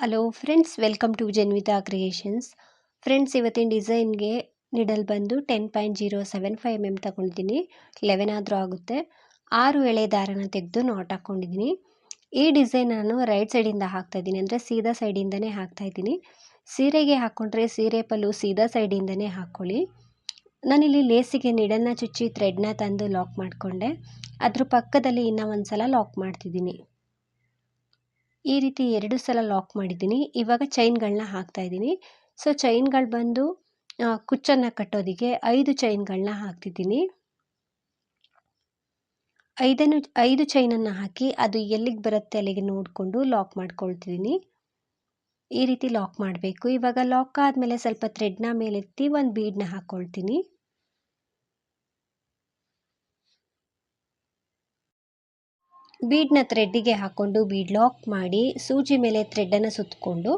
Hello friends, welcome to Janvitha creations. Friends, ಇವತ್ತಿನ ಡಿಸೈನ್ಗೆ needle ಬಂದು 10.075 mm ತಗೊಂಡಿದ್ದೀನಿ. 11 ಆದರೂ ಆಗುತ್ತೆ. 6 ಎಳೆ ದಾರನ ತೆಗೆದು ನಾಟ್ ಹಾಕ್ಕೊಂಡಿದ್ದೀನಿ. ಈ ಡಿಸೈನ್ ನಾನು ರೈಟ್ ಸೈಡಿಂದ ಹಾಕ್ತಾಯಿದ್ದೀನಿ, ಅಂದರೆ ಸೀದಾ ಸೈಡಿಂದನೇ ಹಾಕ್ತಾಯಿದ್ದೀನಿ. ಸೀರೆಗೆ ಹಾಕ್ಕೊಂಡ್ರೆ ಸೀರೆ ಪಲ್ಲು ಸೀದಾ ಸೈಡಿಂದನೇ ಹಾಕ್ಕೊಳ್ಳಿ. ನಾನಿಲ್ಲಿ ಲೇಸಿಗೆ ನಿಡಲ್ನ ಚುಚ್ಚಿ ಥ್ರೆಡ್ನ ತಂದು ಲಾಕ್ ಮಾಡಿಕೊಂಡೆ. ಅದ್ರ ಪಕ್ಕದಲ್ಲಿ ಇನ್ನೂ ಒಂದು ಸಲ ಲಾಕ್ ಮಾಡ್ತಿದ್ದೀನಿ. ಈ ರೀತಿ 2 ಸಲ ಲಾಕ್ ಮಾಡಿದ್ದೀನಿ. ಇವಾಗ ಚೈನ್ಗಳನ್ನ ಹಾಕ್ತಾಯಿದ್ದೀನಿ. ಸೊ ಚೈನ್ಗಳು ಬಂದು ಕುಚ್ಚನ್ನು ಕಟ್ಟೋದಕ್ಕೆ 5 ಚೈನ್ಗಳನ್ನ ಹಾಕ್ತಿದ್ದೀನಿ. 5 ಚೈನನ್ನು ಹಾಕಿ ಅದು ಎಲ್ಲಿಗೆ ಬರುತ್ತೆ ಅಲ್ಲಿಗೆ ನೋಡಿಕೊಂಡು ಲಾಕ್ ಮಾಡ್ಕೊಳ್ತಿದ್ದೀನಿ. ಈ ರೀತಿ ಲಾಕ್ ಮಾಡಬೇಕು. ಇವಾಗ ಲಾಕ್ ಆದಮೇಲೆ ಸ್ವಲ್ಪ ಥ್ರೆಡ್ನ ಮೇಲೆತ್ತಿ ಒಂದು ಬೀಡನ್ನ ಹಾಕ್ಕೊಳ್ತೀನಿ. ಬೀಡನ್ನ ಥ್ರೆಡ್ಡಿಗೆ ಹಾಕ್ಕೊಂಡು ಬೀಡ್ ಲಾಕ್ ಮಾಡಿ ಸೂಜಿ ಮೇಲೆ ಥ್ರೆಡ್ಡನ್ನು ಸುತ್ತಕೊಂಡು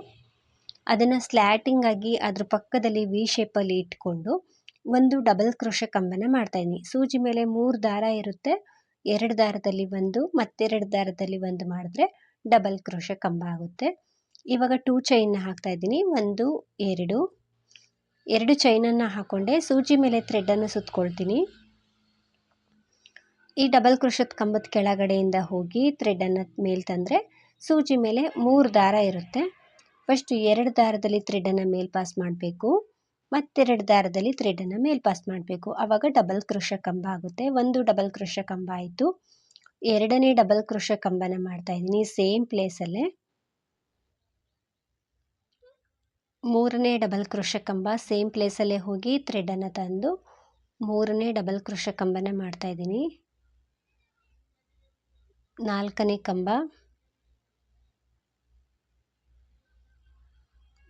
ಅದನ್ನು ಸ್ಲ್ಯಾಟಿಂಗ್ ಆಗಿ ಅದ್ರ ಪಕ್ಕದಲ್ಲಿ ವಿ ಶೇಪಲ್ಲಿ ಇಟ್ಕೊಂಡು ಒಂದು ಡಬಲ್ ಕ್ರೋಶೆ ಕಂಬನ ಮಾಡ್ತಾಯಿದ್ದೀನಿ. ಸೂಜಿ ಮೇಲೆ 3 ದಾರ ಇರುತ್ತೆ. 2 ದಾರದಲ್ಲಿ ಒಂದು ಮತ್ತೆರಡು ದಾರದಲ್ಲಿ ಒಂದು ಮಾಡಿದ್ರೆ ಡಬಲ್ ಕ್ರೋಶೆ ಕಂಬ ಆಗುತ್ತೆ. ಇವಾಗ 2 ಚೈನ್ನ ಹಾಕ್ತಾಯಿದ್ದೀನಿ. 1 2 ಚೈನನ್ನು ಹಾಕ್ಕೊಂಡೆ ಸೂಜಿ ಮೇಲೆ ಥ್ರೆಡ್ಡನ್ನು ಸುತ್ತಕೊಳ್ತೀನಿ. ಈ ಡಬಲ್ ಕ್ರೋಶದ ಕಂಬದ ಕೆಳಗಡೆಯಿಂದ ಹೋಗಿ ಥ್ರೆಡ್ಡನ್ನು ಮೇಲೆ ತಂದರೆ ಸೂಜಿ ಮೇಲೆ 3 ದಾರ ಇರುತ್ತೆ. ಫಸ್ಟ್ 2 ದಾರದಲ್ಲಿ ಥ್ರೆಡ್ಡನ್ನು ಮೇಲೆ ಪಾಸ್ ಮಾಡಬೇಕು, ಮತ್ತೆರಡು ದಾರದಲ್ಲಿ ಥ್ರೆಡ್ಡನ್ನು ಮೇಲೆ ಪಾಸ್ ಮಾಡಬೇಕು. ಆವಾಗ ಡಬಲ್ ಕ್ರೋಶೆ ಕಂಬ ಆಗುತ್ತೆ. 1 ಡಬಲ್ ಕ್ರೋಶೆ ಕಂಬ ಆಯಿತು. 2ನೇ ಡಬಲ್ ಕ್ರೋಶೆ ಕಂಬನ ಮಾಡ್ತಾಯಿದ್ದೀನಿ ಸೇಮ್ ಪ್ಲೇಸಲ್ಲೇ. 3ನೇ ಡಬಲ್ ಕ್ರೋಶೆ ಕಂಬ ಸೇಮ್ ಪ್ಲೇಸಲ್ಲೇ ಹೋಗಿ ಥ್ರೆಡ್ಡನ್ನು ತಂದು 3ನೇ ಡಬಲ್ ಕ್ರೋಶೆ ಕಂಬನ ಮಾಡ್ತಾಯಿದ್ದೀನಿ. 4ನೇ ಕಂಬ,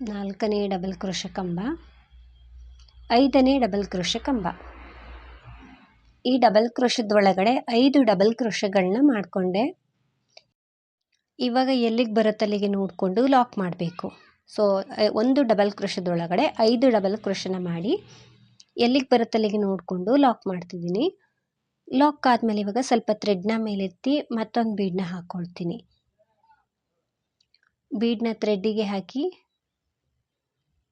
4ನೇ ಡಬಲ್ ಕ್ರೋಶೆ ಕಂಬ, 5ನೇ ಡಬಲ್ ಕ್ರೋಶೆ ಕಂಬ. ಈ ಡಬಲ್ ಕ್ರೋಶದೊಳಗಡೆ 5 ಡಬಲ್ ಕ್ರೋಶೆಗಳನ್ನ ಮಾಡಿಕೊಂಡೆ. ಇವಾಗ ಎಲ್ಲಿಗೆ ಬರುತ್ತೆ ಅಲ್ಲಿಗೆ ನೋಡಿಕೊಂಡು ಲಾಕ್ ಮಾಡಬೇಕು. ಸೊ 1 ಡಬಲ್ ಕ್ರೋಶದೊಳಗಡೆ 5 ಡಬಲ್ ಕ್ರೋಶನ ಮಾಡಿ ಎಲ್ಲಿಗೆ ಬರುತ್ತೆ ಅಲ್ಲಿಗೆ ನೋಡಿಕೊಂಡು ಲಾಕ್ ಮಾಡ್ತಿದ್ದೀನಿ. ಲಾಕ್ ಆದಮೇಲೆ ಇವಾಗ ಸ್ವಲ್ಪ ಥ್ರೆಡ್ನ ಮೇಲೆತ್ತಿ ಮತ್ತೊಂದು ಬೀಡನ್ನ ಹಾಕ್ಕೊಳ್ತೀನಿ. ಬೀಡನ್ನ ಥ್ರೆಡ್ಡಿಗೆ ಹಾಕಿ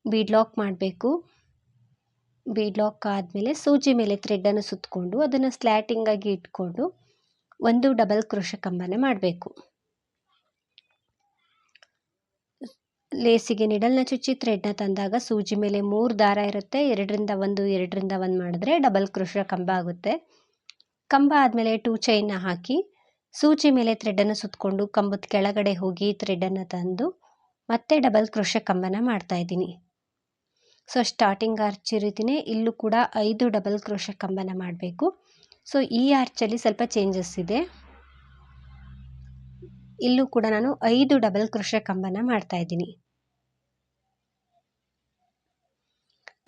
ಬೀಡ್ ಲಾಕ್ ಮಾಡಬೇಕು. ಬೀಡ್ ಲಾಕ್ ಆದಮೇಲೆ ಸೂಜಿ ಮೇಲೆ ಥ್ರೆಡ್ಡನ್ನು ಸುತ್ತಕೊಂಡು ಅದನ್ನು ಸ್ಲ್ಯಾಟಿಂಗ್ ಆಗಿ ಇಟ್ಕೊಂಡು 1 ಡಬಲ್ ಕ್ರೋಶೆ ಕಂಬನ ಮಾಡಬೇಕು. ಲೇಸಿಗೆ ನಿಡಲ್ನ ಚುಚ್ಚಿ ಥ್ರೆಡ್ನ ತಂದಾಗ ಸೂಜಿ ಮೇಲೆ 3 ದಾರ ಇರುತ್ತೆ. 2ರಿಂದ 1 2ರಿಂದ 1 ಮಾಡಿದ್ರೆ ಡಬಲ್ ಕ್ರೋಶೆ ಕಂಬ ಆಗುತ್ತೆ. ಕಂಬ ಆದಮೇಲೆ 2 ಚೈನ್ನ ಹಾಕಿ ಸೂಜಿ ಮೇಲೆ ಥ್ರೆಡ್ಡನ್ನು ಸುತ್ತಕೊಂಡು ಕಂಬದ ಕೆಳಗಡೆ ಹೋಗಿ ಥ್ರೆಡ್ಡನ್ನು ತಂದು ಮತ್ತೆ ಡಬಲ್ ಕ್ರೋಶೆ ಕಂಬನ ಮಾಡ್ತಾಯಿದ್ದೀನಿ. ಸೊ ಸ್ಟಾರ್ಟಿಂಗ್ ಆರ್ಚ್ ರೀತಿಯೇ ಇಲ್ಲೂ ಕೂಡ 5 ಡಬಲ್ ಕ್ರೋಶೆ ಕಂಬನ ಮಾಡಬೇಕು. ಸೊ ಈ ಆರ್ಚಲ್ಲಿ ಸ್ವಲ್ಪ ಚೇಂಜಸ್ ಇದೆ. ಇಲ್ಲೂ ಕೂಡ ನಾನು 5 ಡಬಲ್ ಕ್ರೋಶೆ ಕಂಬನ ಮಾಡ್ತಾಯಿದ್ದೀನಿ.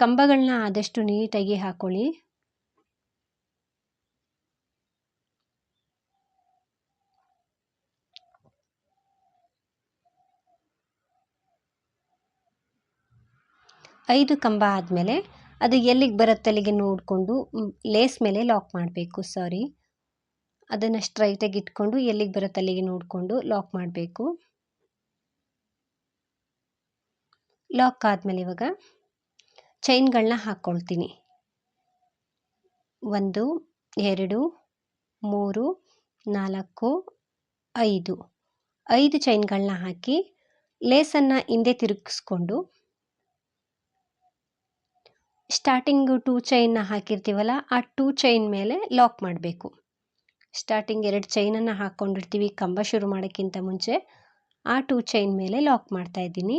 ಕಂಬಗಳನ್ನ ಆದಷ್ಟು ನೀಟಾಗಿ ಹಾಕೊಳ್ಳಿ. ಐದು ಕಂಬ ಆದಮೇಲೆ ಅದು ಎಲ್ಲಿಗೆ ಬರುತ್ತೆ ಅಲ್ಲಿಗೆ ನೋಡಿಕೊಂಡು ಲೇಸ್ ಮೇಲೆ ಲಾಕ್ ಮಾಡಬೇಕು. ಅದನ್ನು ಸ್ಟ್ರೈಟಾಗಿ ಇಟ್ಕೊಂಡು ಎಲ್ಲಿಗೆ ಬರುತ್ತೆ ಅಲ್ಲಿಗೆ ನೋಡಿಕೊಂಡು ಲಾಕ್ ಮಾಡಬೇಕು. ಲಾಕ್ ಆದಮೇಲೆ ಇವಾಗ ಚೈನ್ಗಳನ್ನ ಹಾಕ್ಕೊಳ್ತೀನಿ. 1 2 3 4 5 ಚೈನ್ಗಳನ್ನ ಹಾಕಿ ಲೇಸನ್ನು ಹಿಂದೆ ತಿರುಗಿಸ್ಕೊಂಡು ಸ್ಟಾರ್ಟಿಂಗು 2 ಚೈನ್ನ ಹಾಕಿರ್ತೀವಲ್ಲ ಆ 2 ಚೈನ್ ಮೇಲೆ ಲಾಕ್ ಮಾಡಬೇಕು. ಸ್ಟಾರ್ಟಿಂಗ್ 2 ಚೈನನ್ನು ಹಾಕ್ಕೊಂಡಿರ್ತೀವಿ ಕಂಬ ಶುರು ಮಾಡೋಕ್ಕಿಂತ ಮುಂಚೆ, ಆ 2 ಚೈನ್ ಮೇಲೆ ಲಾಕ್ ಮಾಡ್ತಾಯಿದ್ದೀನಿ.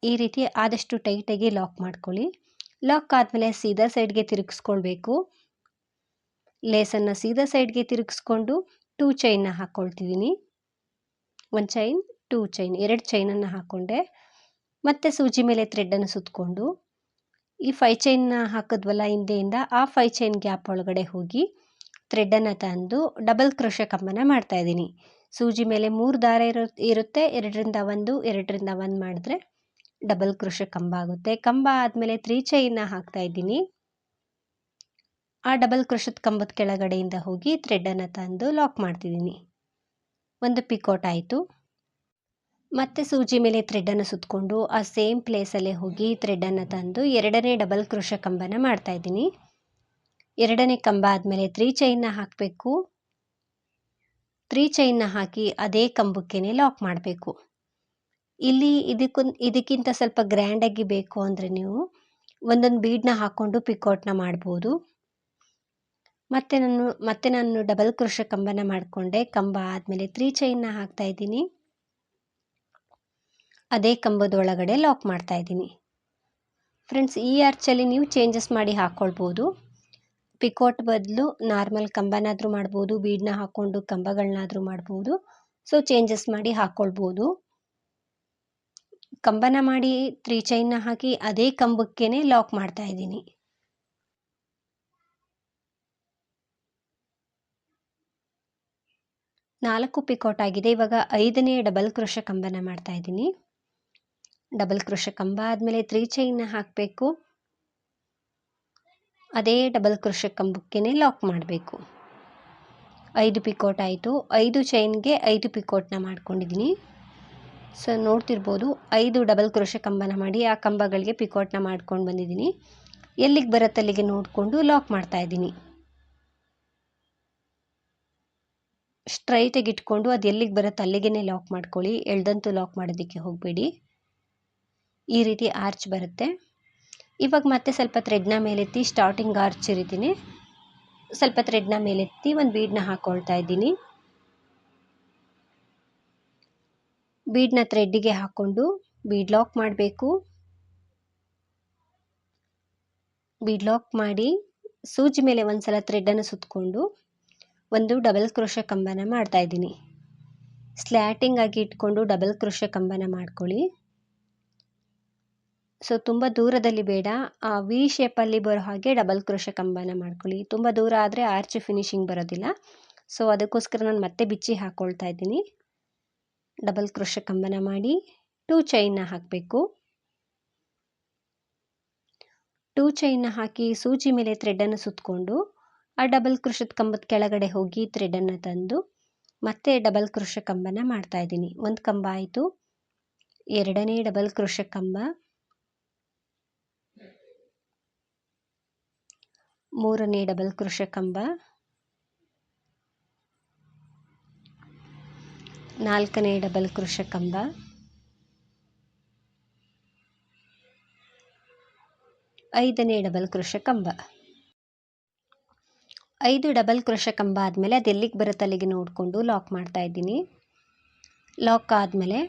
ಈ ರೀತಿ ಆದಷ್ಟು ಟೈಟಾಗಿ ಲಾಕ್ ಮಾಡ್ಕೊಳ್ಳಿ. ಲಾಕ್ ಆದಮೇಲೆ ಸೀದಾ ಸೈಡ್ಗೆ ತಿರುಗಿಸ್ಕೊಳ್ಬೇಕು. ಲೇಸನ್ನು ಸೀದಾ ಸೈಡ್ಗೆ ತಿರುಗಿಸ್ಕೊಂಡು 2 ಚೈನ್ನ ಹಾಕ್ಕೊಳ್ತಿದ್ದೀನಿ. 1 ಚೈನ್ 2 ಚೈನ್ 2 ಚೈನನ್ನು ಹಾಕ್ಕೊಂಡೆ. ಮತ್ತೆ ಸೂಜಿ ಮೇಲೆ ಥ್ರೆಡ್ಡನ್ನು ಸುತ್ತಕೊಂಡು ಈ 5 ಚೈನ್ನ ಹಾಕಿದ್ವಲ್ಲ ಹಿಂದೆಯಿಂದ, ಆ 5 ಚೈನ್ ಗ್ಯಾಪ್ ಒಳಗಡೆ ಹೋಗಿ ಥ್ರೆಡ್ಡನ್ನು ತಂದು ಡಬಲ್ ಕ್ರೋಶೆ ಕಂಬನ ಮಾಡ್ತಾಯಿದ್ದೀನಿ. ಸೂಜಿ ಮೇಲೆ 3 ದಾರ ಇರುತ್ತೆ. 2ರಿಂದ 1 2ರಿಂದ 1 ಮಾಡಿದ್ರೆ ಡಬಲ್ ಕ್ರೋಶೆ ಕಂಬ ಆಗುತ್ತೆ. ಕಂಬ ಆದಮೇಲೆ 3 ಚೈನ್ನ ಹಾಕ್ತಾಯಿದ್ದೀನಿ. ಆ ಡಬಲ್ ಕ್ರೋಶದ ಕಂಬದ ಕೆಳಗಡೆಯಿಂದ ಹೋಗಿ ಥ್ರೆಡ್ಡನ್ನು ತಂದು ಲಾಕ್ ಮಾಡ್ತಿದ್ದೀನಿ. ಒಂದು ಪಿಕೋಟ್ ಆಯಿತು. ಮತ್ತೆ ಸೂಜಿ ಮೇಲೆ ಥ್ರೆಡನ್ನು ಸುತ್ತಕೊಂಡು ಆ ಸೇಮ್ ಪ್ಲೇಸಲ್ಲೇ ಹೋಗಿ ಥ್ರೆಡನ್ನು ತಂದು ಎರಡನೇ ಡಬಲ್ ಕ್ರೋಶೆ ಕಂಬನ ಮಾಡ್ತಾಯಿದ್ದೀನಿ. ಎರಡನೇ ಕಂಬ ಆದಮೇಲೆ 3 ಚೈನ್ನ ಹಾಕಬೇಕು. 3 ಚೈನ್ನ ಹಾಕಿ ಅದೇ ಕಂಬಕ್ಕೇ ಲಾಕ್ ಮಾಡಬೇಕು. ಇಲ್ಲಿ ಇದಕ್ಕಿಂತ ಸ್ವಲ್ಪ ಗ್ರ್ಯಾಂಡಾಗಿ ಬೇಕು ಅಂದರೆ ನೀವು ಒಂದೊಂದು ಬೀಡನ್ನ ಹಾಕ್ಕೊಂಡು ಪಿಕೌಟ್ನ ಮಾಡ್ಬೋದು. ಮತ್ತೆ ನಾನು ಡಬಲ್ ಕ್ರೋಶೆ ಕಂಬನ ಮಾಡಿಕೊಂಡೆ. ಕಂಬ ಆದಮೇಲೆ 3 ಚೈನ್ನ ಹಾಕ್ತಾ ಇದ್ದೀನಿ. ಅದೇ ಕಂಬದ ಒಳಗಡೆ ಲಾಕ್ ಮಾಡ್ತಾ ಇದ್ದೀನಿ. ಫ್ರೆಂಡ್ಸ್, ಈ ಆರ್ಚಲ್ಲಿ ನೀವು ಚೇಂಜಸ್ ಮಾಡಿ ಹಾಕ್ಕೊಳ್ಬೋದು. ಪಿಕೋಟ್ ಬದಲು ನಾರ್ಮಲ್ ಕಂಬನಾದರೂ ಮಾಡ್ಬೋದು, ಬೀಡನ್ನ ಹಾಕ್ಕೊಂಡು ಕಂಬಗಳನ್ನಾದರೂ ಮಾಡ್ಬೋದು. ಸೊ ಚೇಂಜಸ್ ಮಾಡಿ ಹಾಕ್ಕೊಳ್ಬೋದು. ಕಂಬನ ಮಾಡಿ 3 ಚೈನ್ನ ಹಾಕಿ ಅದೇ ಕಂಬಕ್ಕೇ ಲಾಕ್ ಮಾಡ್ತಾ ಇದ್ದೀನಿ. ನಾಲ್ಕು ಪಿಕೋಟ್ ಆಗಿದೆ. ಇವಾಗ 5ನೇ ಡಬಲ್ ಕ್ರೋಶೆ ಕಂಬನ ಮಾಡ್ತಾ ಇದ್ದೀನಿ. ಡಬಲ್ ಕ್ರೋಶೆ ಕಂಬ ಆದಮೇಲೆ 3 ಚೈನ್ನ ಹಾಕಬೇಕು. ಅದೇ ಡಬಲ್ ಕ್ರೋಶೆ ಕಂಬಕ್ಕೇ ಲಾಕ್ ಮಾಡಬೇಕು. 5 ಪಿಕೋಟ್ ಆಯಿತು. 5 ಚೈನ್ಗೆ 5 ಪಿಕೋಟ್ನ ಮಾಡ್ಕೊಂಡಿದ್ದೀನಿ. ಸೊ ನೋಡ್ತಿರ್ಬೋದು, 5 ಡಬಲ್ ಕ್ರೋಶೆ ಕಂಬನ ಮಾಡಿ ಆ ಕಂಬಗಳಿಗೆ ಪಿಕೋಟ್ನ ಮಾಡ್ಕೊಂಡು ಬಂದಿದ್ದೀನಿ. ಎಲ್ಲಿಗೆ ಬರುತ್ತೆ ಅಲ್ಲಿಗೆ ನೋಡಿಕೊಂಡು ಲಾಕ್ ಮಾಡ್ತಾ ಇದ್ದೀನಿ. ಸ್ಟ್ರೈಟಾಗಿ ಇಟ್ಕೊಂಡು ಅದು ಎಲ್ಲಿಗೆ ಬರುತ್ತೆ ಅಲ್ಲಿಗೆ ಲಾಕ್ ಮಾಡ್ಕೊಳ್ಳಿ. ಎಳ್ದಂತೂ ಲಾಕ್ ಮಾಡೋದಕ್ಕೆ ಹೋಗಬೇಡಿ. ಈ ರೀತಿ ಆರ್ಚ್ ಬರುತ್ತೆ. ಇವಾಗ ಮತ್ತೆ ಸ್ವಲ್ಪ ಥ್ರೆಡ್ನ ಮೇಲೆತ್ತಿ ಸ್ಟಾರ್ಟಿಂಗ್ ಆರ್ಚ್ ರೀತಿನೇ ಸ್ವಲ್ಪ ಥ್ರೆಡ್ನ ಮೇಲೆತ್ತಿ ಒಂದು ಬೀಡನ್ನ ಹಾಕ್ಕೊಳ್ತಾ ಇದ್ದೀನಿ. ಬೀಡನ್ನ ಥ್ರೆಡ್ಡಿಗೆ ಹಾಕ್ಕೊಂಡು ಬೀಡ್ ಲಾಕ್ ಮಾಡಬೇಕು. ಬೀಡ್ ಲಾಕ್ ಮಾಡಿ ಸೂಜಿ ಮೇಲೆ ಒಂದ್ಸಲ ಥ್ರೆಡ್ಡನ್ನು ಸುತ್ತಕೊಂಡು ಒಂದು ಡಬಲ್ ಕ್ರೋಶೆ ಕಂಬನ ಮಾಡ್ತಾ ಇದ್ದೀನಿ. ಸ್ಲ್ಯಾಟಿಂಗ್ ಆಗಿ ಇಟ್ಕೊಂಡು ಡಬಲ್ ಕ್ರೋಶೆ ಕಂಬನ ಮಾಡ್ಕೊಳ್ಳಿ. ಸೊ ತುಂಬ ದೂರದಲ್ಲಿ ಬೇಡ, ಆ ವಿ ಶೇಪಲ್ಲಿ ಬರೋ ಹಾಗೆ ಡಬಲ್ ಕ್ರೋಶೆ ಕಂಬನ ಮಾಡ್ಕೊಳ್ಳಿ. ತುಂಬ ದೂರ ಆದರೆ ಆರ್ಚ್ ಫಿನಿಶಿಂಗ್ ಬರೋದಿಲ್ಲ. ಸೊ ಅದಕ್ಕೋಸ್ಕರ ನಾನು ಮತ್ತೆ ಬಿಚ್ಚಿ ಹಾಕ್ಕೊಳ್ತಾ ಇದ್ದೀನಿ. ಡಬಲ್ ಕ್ರೋಶೆ ಕಂಬನ ಮಾಡಿ 2 ಚೈನ್ನ ಹಾಕಬೇಕು. 2 ಚೈನ್ನ ಹಾಕಿ ಸೂಜಿ ಮೇಲೆ ಥ್ರೆಡನ್ನು ಸುತ್ತಕೊಂಡು ಆ ಡಬಲ್ ಕ್ರೋಶದ ಕಂಬದ ಕೆಳಗಡೆ ಹೋಗಿ ಥ್ರೆಡನ್ನು ತಂದು ಮತ್ತೆ ಡಬಲ್ ಕ್ರೋಶೆ ಕಂಬನ ಮಾಡ್ತಾ ಇದ್ದೀನಿ. ಒಂದು ಕಂಬ ಆಯಿತು. ಎರಡನೇ ಡಬಲ್ ಕ್ರೋಶೆ ಕಂಬ, ಮೂರನೇ ಡಬಲ್ ಕ್ರೋಶೆ ಕಂಬ, ನಾಲ್ಕನೇ ಡಬಲ್ ಕ್ರೋಶೆ ಕಂಬ, ಐದನೇ ಡಬಲ್ ಕ್ರೋಶೆ ಕಂಬ. 5 ಡಬಲ್ ಕ್ರೋಶೆ ಕಂಬ ಆದಮೇಲೆ ಅದು ಎಲ್ಲಿಗೆ ಬರುತ್ತೆ ಅಲ್ಲಿಗೆ ನೋಡಿಕೊಂಡು ಲಾಕ್ ಮಾಡ್ತಾ ಇದ್ದೀನಿ. ಲಾಕ್ ಆದಮೇಲೆ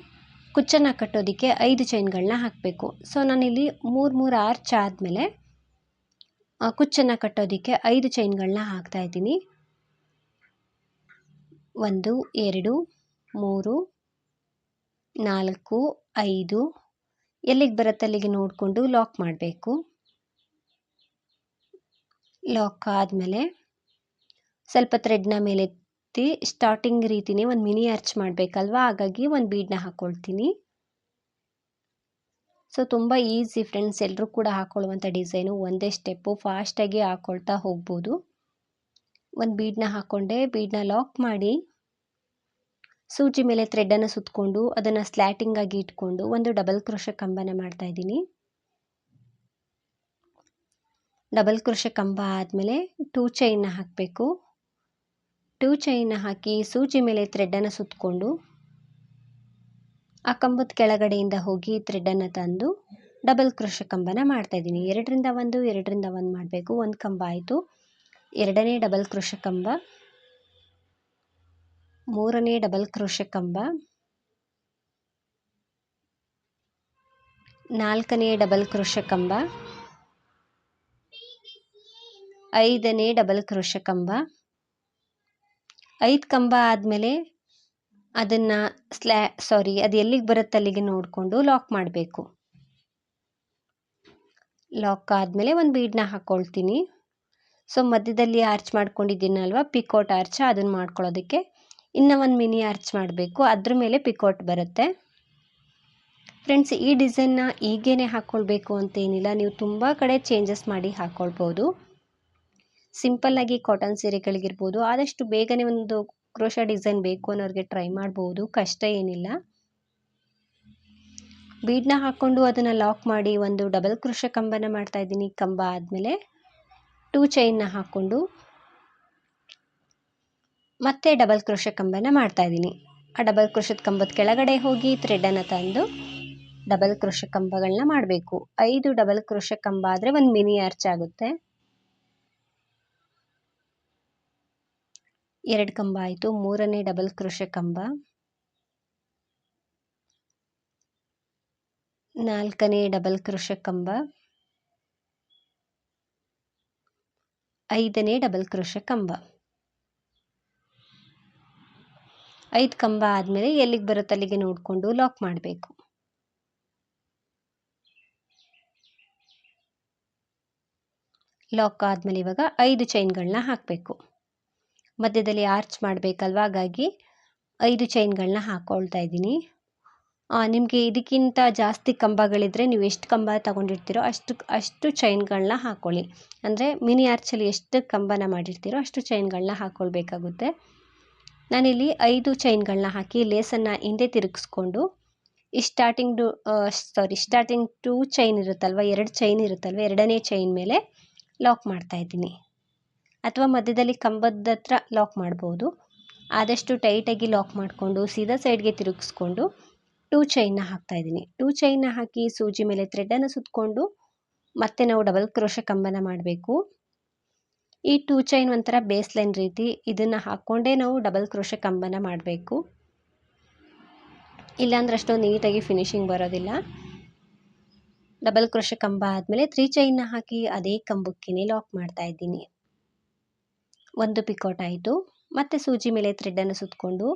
ಕುಚ್ಚನ್ನು ಕಟ್ಟೋದಕ್ಕೆ 5 ಚೈನ್ಗಳನ್ನ ಹಾಕಬೇಕು. ಸೊ ನಾನಿಲ್ಲಿ 3 ಆರ್ಚ್ ಆದಮೇಲೆ ಕುಚ್ಚನ್ನು ಕಟ್ಟೋದಕ್ಕೆ 5 ಚೈನ್ಗಳನ್ನ ಹಾಕ್ತಾ ಇದ್ದೀನಿ. 1 2 3 4 5 ಎಲ್ಲಿಗೆ ಬರುತ್ತೆ ಅಲ್ಲಿಗೆ ನೋಡಿಕೊಂಡು ಲಾಕ್ ಮಾಡಬೇಕು. ಲಾಕ್ ಆದಮೇಲೆ ಸ್ವಲ್ಪ ಥ್ರೆಡ್ನ ಮೇಲೆತ್ತಿ ಸ್ಟಾರ್ಟಿಂಗ್ ರೀತಿನೇ ಒಂದು ಮಿನಿ ಆರ್ಚ್ ಮಾಡಬೇಕಲ್ವ, ಹಾಗಾಗಿ ಒಂದು ಬೀಡನ್ನ ಹಾಕ್ಕೊಳ್ತೀನಿ. ಸೊ ತುಂಬ ಈಸಿ ಫ್ರೆಂಡ್ಸ್, ಎಲ್ಲರೂ ಕೂಡ ಹಾಕ್ಕೊಳ್ಳುವಂಥ ಡಿಸೈನು. ಒಂದೇ ಸ್ಟೆಪ್ಪು, ಫಾಸ್ಟಾಗಿ ಹಾಕ್ಕೊಳ್ತಾ ಹೋಗ್ಬೋದು. ಒಂದು ಬೀಡನ್ನ ಹಾಕ್ಕೊಂಡೆ. ಬೀಡನ್ನ ಲಾಕ್ ಮಾಡಿ ಸೂಜಿ ಮೇಲೆ ಥ್ರೆಡನ್ನು ಸುತ್ತಕೊಂಡು ಅದನ್ನು ಸ್ಲ್ಯಾಟಿಂಗ್ ಆಗಿ ಇಟ್ಕೊಂಡು ಒಂದು ಡಬಲ್ ಕ್ರೋಶೆ ಕಂಬನ ಮಾಡ್ತಾ ಇದ್ದೀನಿ. ಡಬಲ್ ಕ್ರೋಶೆ ಕಂಬ ಆದಮೇಲೆ 2 ಚೈನ್ನ ಹಾಕಬೇಕು. 2 ಚೈನ್ನ ಹಾಕಿ ಸೂಜಿ ಮೇಲೆ ಥ್ರೆಡನ್ನು ಸುತ್ತಕೊಂಡು ಆ ಕಂಬದ ಕೆಳಗಡೆಯಿಂದ ಹೋಗಿ ಥ್ರೆಡನ್ನು ತಂದು ಡಬಲ್ ಕ್ರೋಶೆ ಕಂಬನ ಮಾಡ್ತಾ ಇದ್ದೀನಿ. 2ರಿಂದ 1 2ರಿಂದ 1 ಮಾಡಬೇಕು. ಒಂದು ಕಂಬ ಆಯಿತು. ಎರಡನೇ ಡಬಲ್ ಕ್ರೋಶೆ ಕಂಬ, ಮೂರನೇ ಡಬಲ್ ಕ್ರೋಶೆ ಕಂಬ, ನಾಲ್ಕನೇ ಡಬಲ್ ಕ್ರೋಶೆ ಕಂಬ, ಐದನೇ ಡಬಲ್ ಕ್ರೋಶೆ ಕಂಬ. 5 ಕಂಬ ಆದಮೇಲೆ ಅದನ್ನು ಅದು ಎಲ್ಲಿಗೆ ಬರುತ್ತೆ ಅಲ್ಲಿಗೆ ನೋಡಿಕೊಂಡು ಲಾಕ್ ಮಾಡಬೇಕು. ಲಾಕ್ ಆದಮೇಲೆ ಒಂದು ಬೀಡನ್ನ ಹಾಕ್ಕೊಳ್ತೀನಿ. ಸೊ ಮಧ್ಯದಲ್ಲಿ ಆರ್ಚ್ ಮಾಡ್ಕೊಂಡಿದ್ದೀನಲ್ವ ಪಿಕೋಟ್ ಆರ್ಚ್, ಅದನ್ನು ಮಾಡ್ಕೊಳ್ಳೋದಕ್ಕೆ ಇನ್ನೂ ಒಂದು ಮಿನಿ ಆರ್ಚ್ ಮಾಡಬೇಕು. ಅದ್ರ ಮೇಲೆ ಪಿಕೋಟ್ ಬರುತ್ತೆ. ಫ್ರೆಂಡ್ಸ್, ಈ ಡಿಸೈನ್ನ ಈಗೇನೆ ಹಾಕ್ಕೊಳ್ಬೇಕು ಅಂತೇನಿಲ್ಲ, ನೀವು ತುಂಬ ಕಡೆ ಚೇಂಜಸ್ ಮಾಡಿ ಹಾಕ್ಕೊಳ್ಬೋದು. ಸಿಂಪಲ್ಲಾಗಿ ಕಾಟನ್ ಸೀರೆಗಳಿಗಿರ್ಬೋದು ಆದಷ್ಟು ಬೇಗನೆ ಒಂದು ಕ್ರೋಶಾ ಡಿಸೈನ್ ಬೇಕು ಅನ್ನೋರಿಗೆ ಟ್ರೈ ಮಾಡ್ಬೋದು, ಕಷ್ಟ ಏನಿಲ್ಲ. ಬೀಡನ್ನ ಹಾಕ್ಕೊಂಡು ಅದನ್ನು ಲಾಕ್ ಮಾಡಿ ಒಂದು ಡಬಲ್ ಕ್ರೋಶೆ ಕಂಬನ ಮಾಡ್ತಾಯಿದ್ದೀನಿ. ಕಂಬ ಆದಮೇಲೆ 2 ಚೈನ್ನ ಹಾಕ್ಕೊಂಡು ಮತ್ತೆ ಡಬಲ್ ಕ್ರೋಶೆ ಕಂಬನ ಮಾಡ್ತಾಯಿದ್ದೀನಿ. ಆ ಡಬಲ್ ಕ್ರೋಶದ ಕಂಬದ ಕೆಳಗಡೆ ಹೋಗಿ ಥ್ರೆಡನ್ನು ತಂದು ಡಬಲ್ ಕ್ರೋಶೆ ಕಂಬಗಳನ್ನ ಮಾಡಬೇಕು. 5 ಡಬಲ್ ಕ್ರೋಶೆ ಕಂಬ ಆದರೆ ಒಂದು ಮಿನಿ ಆರ್ಚ್ ಆಗುತ್ತೆ. 2 ಕಂಬ ಆಯಿತು. 3ನೇ ಡಬಲ್ ಕ್ರೋಶೆ ಕಂಬ, 4ನೇ ಡಬಲ್ ಕ್ರೋಶೆ ಕಂಬ, 5ನೇ ಡಬಲ್ ಕ್ರೋಶೆ ಕಂಬ. 5 ಕಂಬ ಆದಮೇಲೆ ಎಲ್ಲಿಗೆ ಬರುತ್ತೆ ಅಲ್ಲಿಗೆ ನೋಡಿಕೊಂಡು ಲಾಕ್ ಮಾಡಬೇಕು. ಲಾಕ್ ಆದಮೇಲೆ ಇವಾಗ 5 ಚೈನ್ಗಳನ್ನ ಹಾಕಬೇಕು. ಮಧ್ಯದಲ್ಲಿ ಆರ್ಚ್ ಮಾಡಬೇಕಲ್ವ, ಹಾಗಾಗಿ 5 ಚೈನ್ಗಳನ್ನ ಹಾಕ್ಕೊಳ್ತಾ ಇದ್ದೀನಿ. ನಿಮಗೆ ಇದಕ್ಕಿಂತ ಜಾಸ್ತಿ ಕಂಬಗಳಿದ್ದರೆ ನೀವು ಎಷ್ಟು ಕಂಬ ತಗೊಂಡಿರ್ತೀರೋ ಅಷ್ಟು ಚೈನ್ಗಳನ್ನ ಹಾಕ್ಕೊಳ್ಳಿ. ಅಂದರೆ ಮಿನಿ ಆರ್ಚಲ್ಲಿ ಎಷ್ಟು ಕಂಬನ ಮಾಡಿರ್ತೀರೋ ಅಷ್ಟು ಚೈನ್ಗಳನ್ನ ಹಾಕ್ಕೊಳ್ಬೇಕಾಗುತ್ತೆ. ನಾನಿಲ್ಲಿ 5 ಚೈನ್ಗಳನ್ನ ಹಾಕಿ ಲೇಸನ್ನು ಹಿಂದೆ ತಿರುಗಿಸ್ಕೊಂಡು ಸ್ಟಾರ್ಟಿಂಗ್ 2 ಚೈನ್ ಇರುತ್ತಲ್ವ, 2 ಚೈನ್ ಇರುತ್ತಲ್ವ, 2ನೇ ಚೈನ್ ಮೇಲೆ ಲಾಕ್ ಮಾಡ್ತಾ ಇದ್ದೀನಿ. ಅಥವಾ ಮಧ್ಯದಲ್ಲಿ ಕಂಬದ ಹತ್ರ ಲಾಕ್ ಮಾಡ್ಬೋದು. ಆದಷ್ಟು ಟೈಟಾಗಿ ಲಾಕ್ ಮಾಡಿಕೊಂಡು ಸೀದಾ ಸೈಡ್ಗೆ ತಿರುಗಿಸ್ಕೊಂಡು 2 ಚೈನ್ನ ಹಾಕ್ತಾಯಿದ್ದೀನಿ. 2 ಚೈನ್ನ ಹಾಕಿ ಸೂಜಿ ಮೇಲೆ ಥ್ರೆಡನ್ನು ಸುತ್ತಕೊಂಡು ಮತ್ತೆ ನಾವು ಡಬಲ್ ಕ್ರೋಶೆ ಕಂಬನ ಮಾಡಬೇಕು. ಈ 2 ಚೈನ್ ಒಂಥರ ಬೇಸ್ ಲೈನ್ ರೀತಿ ಇದನ್ನು ಹಾಕ್ಕೊಂಡೇ ನಾವು ಡಬಲ್ ಕ್ರೋಶೆ ಕಂಬನ ಮಾಡಬೇಕು. ಇಲ್ಲಾಂದ್ರೆ ಅಷ್ಟೊಂದು ನೀಟಾಗಿ ಫಿನಿಶಿಂಗ್ ಬರೋದಿಲ್ಲ. ಡಬಲ್ ಕ್ರೋಶೆ ಕಂಬ ಆದಮೇಲೆ 3 ಚೈನ್ನ ಹಾಕಿ ಅದೇ ಕಂಬಕ್ಕೆ ಲಾಕ್ ಮಾಡ್ತಾ ಇದ್ದೀನಿ. 1 ಪಿಕೋಟ್ ಆಯಿತು. ಮತ್ತೆ ಸೂಜಿ ಮೇಲೆ ಥ್ರೆಡನ್ನು ಸುತ್ತಕೊಂಡು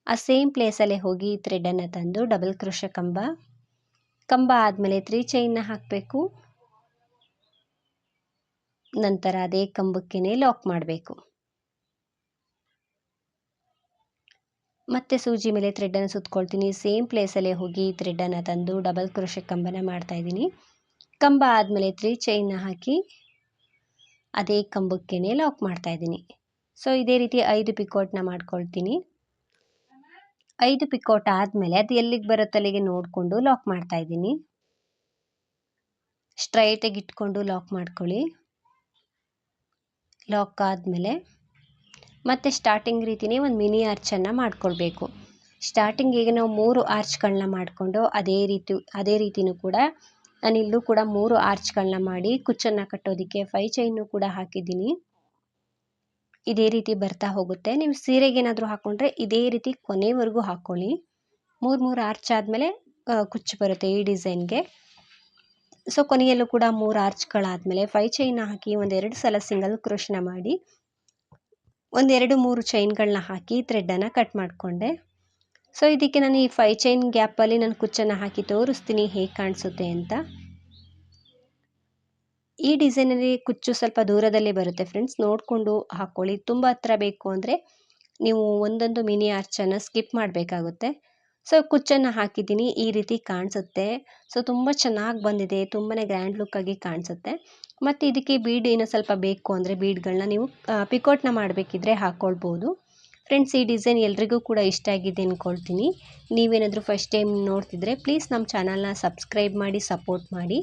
ಆ ಸೇಮ್ ಪ್ಲೇಸಲ್ಲೇ ಹೋಗಿ ಥ್ರೆಡನ್ನು ತಂದು ಡಬಲ್ ಕ್ರೋಶೆ ಕಂಬ ಆದಮೇಲೆ 3 ಚೈನ್ನ ಹಾಕಬೇಕು. ನಂತರ ಅದೇ ಕಂಬಕ್ಕೆ ಲಾಕ್ ಮಾಡಬೇಕು. ಮತ್ತೆ ಸೂಜಿ ಮೇಲೆ ಥ್ರೆಡನ್ನು ಸುತ್ತಕೊಳ್ತೀನಿ. ಸೇಮ್ ಪ್ಲೇಸಲ್ಲೇ ಹೋಗಿ ಥ್ರೆಡನ್ನು ತಂದು ಡಬಲ್ ಕ್ರೋಶೆ ಕಂಬನ ಮಾಡ್ತಾಯಿದ್ದೀನಿ. ಕಂಬ ಆದಮೇಲೆ 3 ಚೈನ್ನ ಹಾಕಿ ಅದೇ ಕಂಬಕ್ಕೆ ಲಾಕ್ ಮಾಡ್ತಾಯಿದ್ದೀನಿ. ಸೊ ಇದೇ ರೀತಿ 5 ಪಿಕೋಟ್ನ ಮಾಡ್ಕೊಳ್ತೀನಿ. 5 ಪಿಕೋಟ್ ಆದಮೇಲೆ ಅದು ಎಲ್ಲಿಗೆ ಬರುತ್ತೆ ಅಲ್ಲಿಗೆ ನೋಡಿಕೊಂಡು ಲಾಕ್ ಮಾಡ್ತಾಯಿದ್ದೀನಿ. ಸ್ಟ್ರೈಟಾಗಿ ಇಟ್ಕೊಂಡು ಲಾಕ್ ಮಾಡ್ಕೊಳ್ಳಿ. ಲಾಕ್ ಆದಮೇಲೆ ಮತ್ತೆ ಸ್ಟಾರ್ಟಿಂಗ್ ರೀತಿಯೇ ಒಂದು ಮಿನಿ ಆರ್ಚನ್ನು ಮಾಡ್ಕೊಳ್ಬೇಕು. ಸ್ಟಾರ್ಟಿಂಗ್ ಈಗ ನಾವು 3 ಆರ್ಚ್ಗಳನ್ನ ಮಾಡಿಕೊಂಡು ಅದೇ ರೀತಿಯೂ ಕೂಡ ನಾನಿಲ್ಲೂ ಕೂಡ 3 ಆರ್ಚ್ಗಳನ್ನ ಮಾಡಿ ಕುಚ್ಚನ್ನು ಕಟ್ಟೋದಕ್ಕೆ 5 ಚೈನು ಕೂಡ ಹಾಕಿದ್ದೀನಿ. ಇದೇ ರೀತಿ ಬರ್ತಾ ಹೋಗುತ್ತೆ. ನೀವು ಸೀರೆಗೆ ಏನಾದರೂ ಹಾಕ್ಕೊಂಡ್ರೆ ಇದೇ ರೀತಿ ಕೊನೆವರೆಗೂ ಹಾಕ್ಕೊಳ್ಳಿ. 3 ಆರ್ಚ್ ಆದಮೇಲೆ ಕುಚ್ಚು ಬರುತ್ತೆ ಈ ಡಿಸೈನ್ಗೆ. ಸೊ ಕೊನೆಯಲ್ಲೂ ಕೂಡ 3 ಆರ್ಚ್ಗಳಾದಮೇಲೆ 5 ಚೈನ್ನ ಹಾಕಿ 1-2 ಸಲ ಸಿಂಗಲ್ ಕ್ರೋಶನ ಮಾಡಿ 1-2-3 ಚೈನ್ಗಳನ್ನ ಹಾಕಿ ಥ್ರೆಡನ್ನು ಕಟ್ ಮಾಡಿಕೊಂಡೆ. ಸೊ ಇದಕ್ಕೆ ನಾನು ಈ 5 ಚೈನ್ ಗ್ಯಾಪಲ್ಲಿ ನಾನು ಕುಚ್ಚನ್ನು ಹಾಕಿ ತೋರಿಸ್ತೀನಿ ಹೇಗೆ ಕಾಣಿಸುತ್ತೆ ಅಂತ. ಈ ಡಿಸೈನಲ್ಲಿ ಕುಚ್ಚು ಸ್ವಲ್ಪ ದೂರದಲ್ಲೇ ಬರುತ್ತೆ ಫ್ರೆಂಡ್ಸ್, ನೋಡಿಕೊಂಡು ಹಾಕ್ಕೊಳ್ಳಿ. ತುಂಬ ಹತ್ರ ಬೇಕು ಅಂದರೆ ನೀವು ಒಂದೊಂದು ಮಿನಿ ಆರ್ಚನ್ನು ಸ್ಕಿಪ್ ಮಾಡಬೇಕಾಗುತ್ತೆ. ಸೊ ಕುಚ್ಚನ್ನು ಹಾಕಿದ್ದೀನಿ, ಈ ರೀತಿ ಕಾಣಿಸುತ್ತೆ. ಸೊ ತುಂಬ ಚೆನ್ನಾಗಿ ಬಂದಿದೆ, ತುಂಬಾ ಗ್ರ್ಯಾಂಡ್ ಲುಕ್ಕಾಗಿ ಕಾಣಿಸುತ್ತೆ. ಮತ್ತು ಇದಕ್ಕೆ ಬೀಡ್ ಏನೋ ಸ್ವಲ್ಪ ಬೇಕು ಅಂದರೆ ಬೀಡ್ಗಳನ್ನ ನೀವು ಪಿಕೋಟ್ನ ಮಾಡಬೇಕಿದ್ರೆ ಹಾಕ್ಕೊಳ್ಬೋದು. ಫ್ರೆಂಡ್ಸ್, ಈ ಡಿಸೈನ್ ಎಲ್ರಿಗೂ ಕೂಡ ಇಷ್ಟ ಆಗಿದೆ ಅಂದ್ಕೊಳ್ತೀನಿ. ನೀವೇನಾದರೂ ಫಸ್ಟ್ ಟೈಮ್ ನೋಡ್ತಿದ್ರೆ ಪ್ಲೀಸ್ ನಮ್ಮ ಚಾನಲ್ನ ಸಬ್ಸ್ಕ್ರೈಬ್ ಮಾಡಿ ಸಪೋರ್ಟ್ ಮಾಡಿ.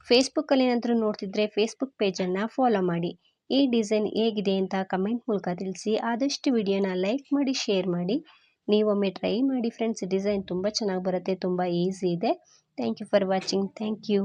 ಫೇಸ್ಬುಕ್ಕಲ್ಲಿ ಏನಾದರೂ ನೋಡ್ತಿದ್ರೆ ಫೇಸ್ಬುಕ್ ಪೇಜನ್ನು ಫಾಲೋ ಮಾಡಿ. ಈ ಡಿಸೈನ್ ಹೇಗಿದೆ ಅಂತ ಕಮೆಂಟ್ ಮೂಲಕ ತಿಳಿಸಿ. ಆದಷ್ಟು ವಿಡಿಯೋನ ಲೈಕ್ ಮಾಡಿ, ಶೇರ್ ಮಾಡಿ. ನೀವೊಮ್ಮೆ ಟ್ರೈ ಮಾಡಿ ಫ್ರೆಂಡ್ಸ್. ಡಿಸೈನ್ ತುಂಬ ಚೆನ್ನಾಗಿ ಬರುತ್ತೆ, ತುಂಬ ಈಸಿ ಇದೆ. Thank you for watching. Thank you.